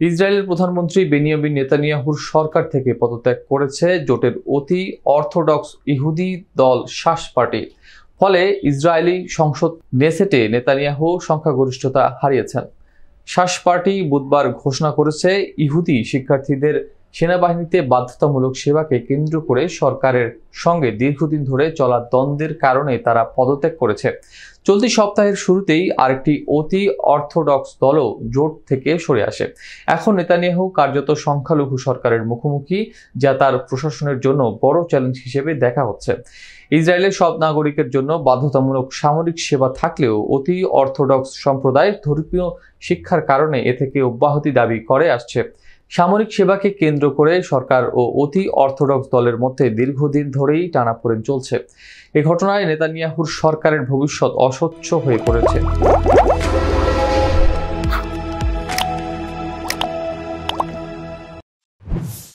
ইসরায়েলের প্রধানমন্ত্রী বেনিয়ামিন নেতানিয়াহুর সরকার থেকে পদত্যাগ করেছে জোটের অতি অর্থোডক্স ইহুদি দল শাস পার্টি। ফলে ইসরায়েলি সংসদ নেসেটে নেতানিয়াহু সংখ্যাগরিষ্ঠতা হারিয়েছেন। শাস পার্টি বুধবার ঘোষণা করেছে ইহুদি শিক্ষার্থীদের সেনাবাহিনীতে বাধ্যতামূলক সেবাকে কেন্দ্র করে সরকারের সঙ্গে দীর্ঘদিন ধরে চলা দ্বন্দ্বের কারণে তারা পদত্যাগ করেছে। চলতি সপ্তাহের শুরুতেই আরেকটি অতি অর্থোডক্স দলও জোট থেকে সরে আসে। এখন নেতানিয়াহু কার্যত সংখ্যালঘু সরকারের মুখোমুখি, যা তার প্রশাসনের জন্য বড় চ্যালেঞ্জ হিসেবে দেখা হচ্ছে। ইসরায়েলের সব নাগরিকের জন্য বাধ্যতামূলক সামরিক সেবা থাকলেও অতি অর্থোডক্স সম্প্রদায় ধর্মীয় শিক্ষার কারণে এ থেকে অব্যাহতি দাবি করে আসছে। সামরিক সেবাকে কেন্দ্র করে সরকার ও অতি অর্থোডক্স দলের মধ্যে দীর্ঘদিন ধরেই টানাপোড়েন চলছে। এই ঘটনায় নেতানিয়াহুর সরকারের ভবিষ্যৎ অস্বচ্ছ হয়ে পড়েছে।